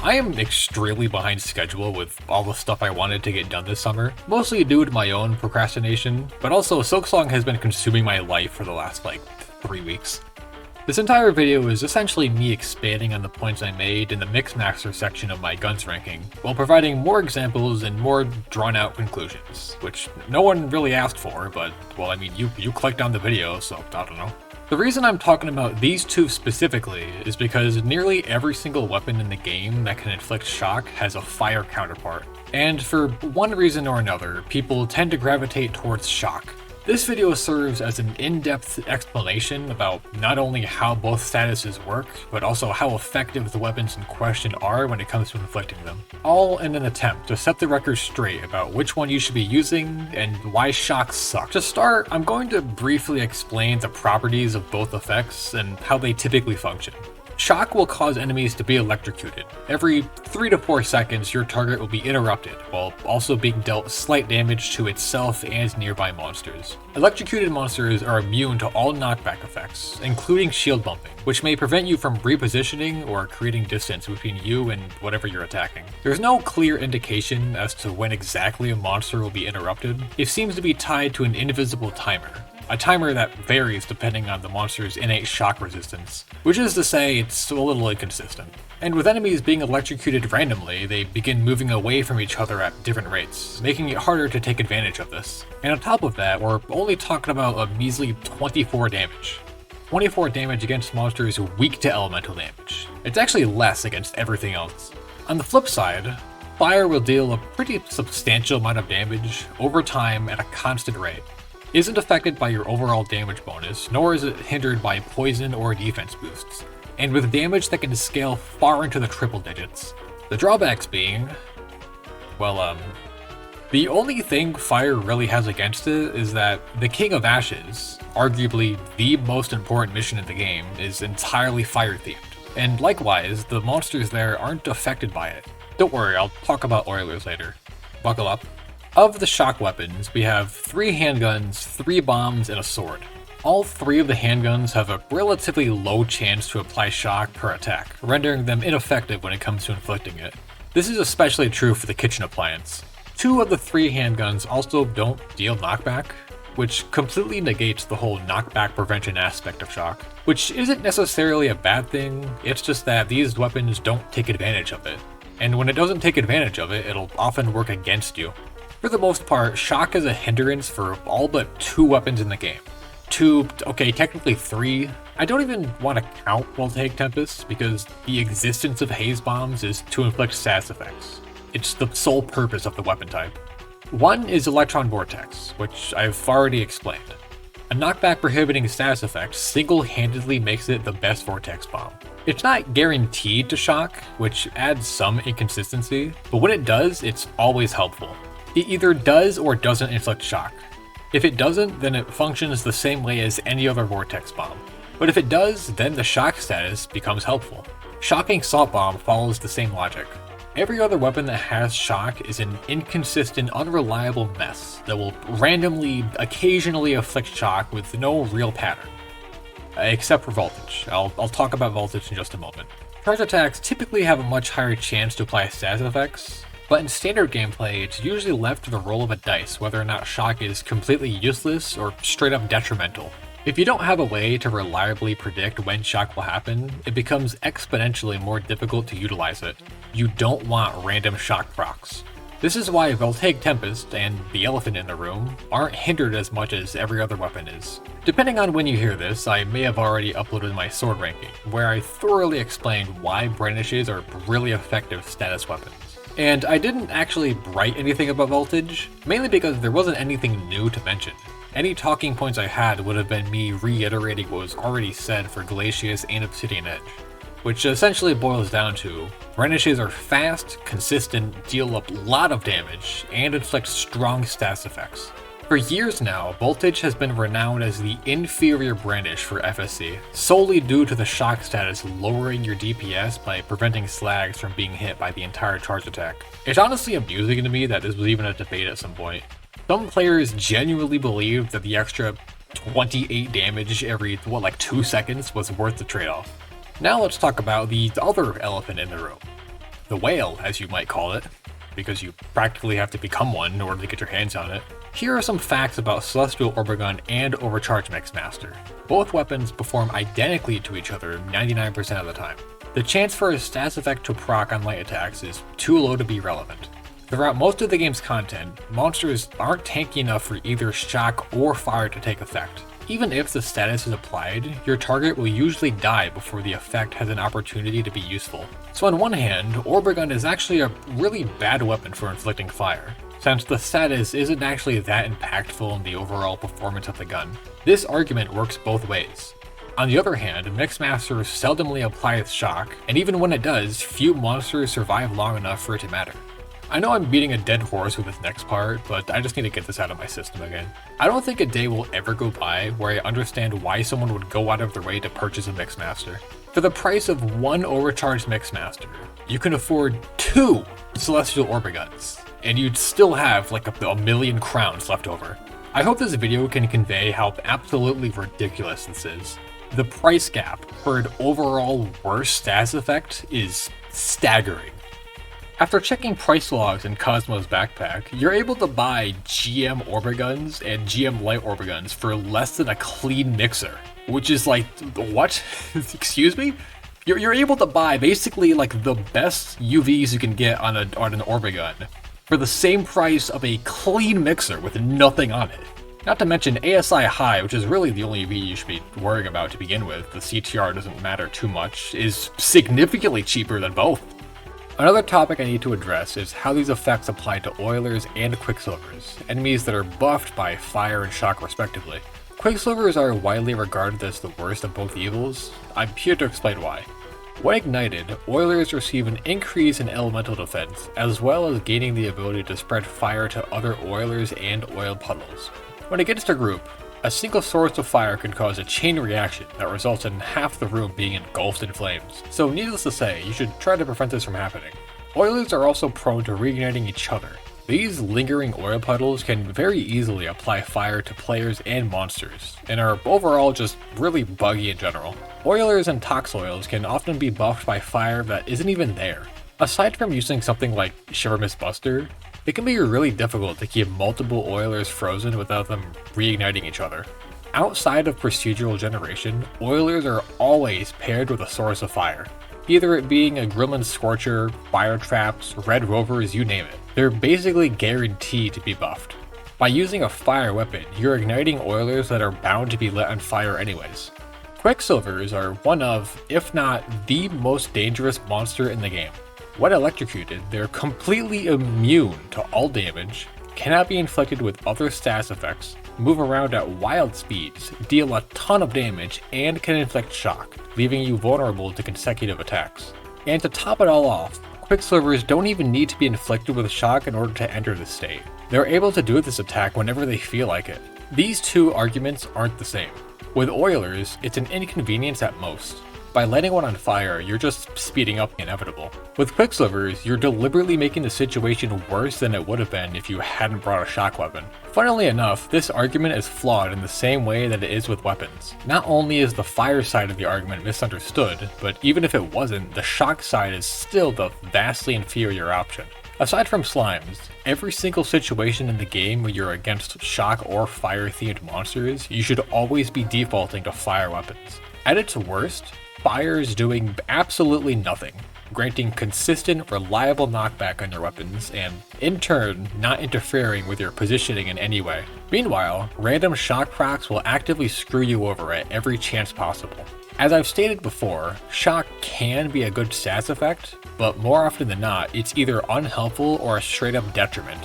I am extremely behind schedule with all the stuff I wanted to get done this summer, mostly due to my own procrastination, but also Silksong has been consuming my life for the last 3 weeks. This entire video is essentially me expanding on the points I made in the Mixmaster section of my guns ranking, while providing more examples and more drawn-out conclusions, which no one really asked for, but, well, I mean, you clicked on the video, so I don't know. The reason I'm talking about these two specifically is because nearly every single weapon in the game that can inflict shock has a fire counterpart, and for one reason or another, people tend to gravitate towards shock. This video serves as an in-depth explanation about not only how both statuses work, but also how effective the weapons in question are when it comes to inflicting them. All in an attempt to set the record straight about which one you should be using and why shock sucks. To start, I'm going to briefly explain the properties of both effects and how they typically function. Shock will cause enemies to be electrocuted. Every 3 to 4 seconds, your target will be interrupted, while also being dealt slight damage to itself and nearby monsters. Electrocuted monsters are immune to all knockback effects, including shield bumping, which may prevent you from repositioning or creating distance between you and whatever you're attacking. There's no clear indication as to when exactly a monster will be interrupted. It seems to be tied to an invisible timer. A timer that varies depending on the monster's innate shock resistance, which is to say it's a little inconsistent. And with enemies being electrocuted randomly, they begin moving away from each other at different rates, making it harder to take advantage of this. And on top of that, we're only talking about a measly 24 damage. 24 damage against monsters weak to elemental damage. It's actually less against everything else. On the flip side, fire will deal a pretty substantial amount of damage over time at a constant rate. Isn't affected by your overall damage bonus, nor is it hindered by poison or defense boosts, and with damage that can scale far into the triple digits. The drawbacks being, well, the only thing fire really has against it is that the King of Ashes, arguably the most important mission in the game, is entirely fire themed, and likewise, the monsters there aren't affected by it. Don't worry, I'll talk about Oilers later. Buckle up. Of the shock weapons, we have 3 handguns, 3 bombs, and a sword. All 3 of the handguns have a relatively low chance to apply shock per attack, rendering them ineffective when it comes to inflicting it. This is especially true for the kitchen appliance. 2 of the 3 handguns also don't deal knockback, which completely negates the whole knockback prevention aspect of shock, which isn't necessarily a bad thing, it's just that these weapons don't take advantage of it. And when it doesn't take advantage of it, it'll often work against you. For the most part, shock is a hindrance for all but 2 weapons in the game. 2, okay, technically 3. I don't even want to count Voltaic Tempest because the existence of haze bombs is to inflict status effects. It's the sole purpose of the weapon type. 1 is Electron Vortex, which I've already explained. A knockback prohibiting status effect single-handedly makes it the best Vortex bomb. It's not guaranteed to shock, which adds some inconsistency, but when it does, it's always helpful. It either does or doesn't inflict shock. If it doesn't, then it functions the same way as any other Vortex bomb. But if it does, then the shock status becomes helpful. Shocking Salt Bomb follows the same logic. Every other weapon that has shock is an inconsistent, unreliable mess that will randomly, occasionally afflict shock with no real pattern. Except for Voltage. I'll talk about Voltage in just a moment. Charge attacks typically have a much higher chance to apply status effects, but in standard gameplay, it's usually left to the roll of a dice whether or not shock is completely useless or straight up detrimental. If you don't have a way to reliably predict when shock will happen, it becomes exponentially more difficult to utilize it. You don't want random shock procs. This is why Voltaic Tempest and the elephant in the room aren't hindered as much as every other weapon is. Depending on when you hear this, I may have already uploaded my sword ranking, where I thoroughly explained why Brandishes are really effective status weapons. And I didn't actually write anything about Voltage, mainly because there wasn't anything new to mention. Any talking points I had would have been me reiterating what was already said for Glacius and Obsidian Edge, which essentially boils down to, Brandishes are fast, consistent, deal a lot of damage, and inflict strong status effects. For years now, Voltage has been renowned as the inferior Brandish for FSC, solely due to the shock status lowering your DPS by preventing slags from being hit by the entire charge attack. It's honestly amusing to me that this was even a debate at some point. Some players genuinely believed that the extra 28 damage every, 2 seconds was worth the trade-off. Now let's talk about the other elephant in the room. the whale, as you might call it, because you practically have to become one in order to get your hands on it. Here are some facts about Celestial Orbigun and Overcharged Mixmaster. Both weapons perform identically to each other 99% of the time. The chance for a stats effect to proc on light attacks is too low to be relevant. Throughout most of the game's content, monsters aren't tanky enough for either shock or fire to take effect. Even if the status is applied, your target will usually die before the effect has an opportunity to be useful. So on one hand, Orbigun is actually a really bad weapon for inflicting fire, since the status isn't actually that impactful in the overall performance of the gun. This argument works both ways. On the other hand, Mixmaster seldomly applies shock, and even when it does, few monsters survive long enough for it to matter. I know I'm beating a dead horse with this next part, but I just need to get this out of my system again. I don't think a day will ever go by where I understand why someone would go out of their way to purchase a Mixmaster. For the price of one overcharged Mixmaster, you can afford 2 Celestial Orbiguns, and you'd still have like a million crowns left over. I hope this video can convey how absolutely ridiculous this is. The price gap for an overall worse stats effect is staggering. After checking price logs in Cosmo's backpack, you're able to buy GM Orbiguns and GM Light Orbiguns for less than a clean mixer, which is like, what? Excuse me? You're able to buy basically like the best UVs you can get on an Orbigun for the same price of a clean mixer with nothing on it. Not to mention ASI High, which is really the only UV you should be worrying about to begin with, the CTR doesn't matter too much, is significantly cheaper than both. Another topic I need to address is how these effects apply to Oilers and Quicksilvers, enemies that are buffed by fire and shock respectively. Quicksilvers are widely regarded as the worst of both evils. I'm here to explain why. When ignited, Oilers receive an increase in elemental defense, as well as gaining the ability to spread fire to other Oilers and oil puddles. When against a group, a single source of fire can cause a chain reaction that results in half the room being engulfed in flames. So needless to say, you should try to prevent this from happening. Oilers are also prone to reigniting each other. These lingering oil puddles can very easily apply fire to players and monsters, and are overall just really buggy in general. Oilers and Toxoils can often be buffed by fire that isn't even there. Aside from using something like Shiver Mist Buster, it can be really difficult to keep multiple Oilers frozen without them reigniting each other. Outside of procedural generation, Oilers are always paired with a source of fire. Either it being a Gremlin Scorcher, Fire Traps, Red Rovers, you name it. They're basically guaranteed to be buffed. By using a fire weapon, you're igniting Oilers that are bound to be lit on fire anyways. Quicksilvers are one of, if not the most dangerous monster in the game. When electrocuted, they're completely immune to all damage, cannot be inflicted with other stats effects, move around at wild speeds, deal a ton of damage, and can inflict shock, leaving you vulnerable to consecutive attacks. And to top it all off, Quicksilvers don't even need to be inflicted with shock in order to enter this state. They're able to do this attack whenever they feel like it. These two arguments aren't the same. With Oilers, it's an inconvenience at most. By lighting one on fire, you're just speeding up the inevitable. With Quicksilvers, you're deliberately making the situation worse than it would have been if you hadn't brought a shock weapon. Funnily enough, this argument is flawed in the same way that it is with weapons. Not only is the fire side of the argument misunderstood, but even if it wasn't, the shock side is still the vastly inferior option. Aside from slimes, every single situation in the game where you're against shock or fire themed monsters, you should always be defaulting to fire weapons. At its worst, fire is doing absolutely nothing, granting consistent, reliable knockback on your weapons, and in turn, not interfering with your positioning in any way. Meanwhile, random shock procs will actively screw you over at every chance possible. As I've stated before, shock can be a good stats effect, but more often than not, it's either unhelpful or a straight up detriment.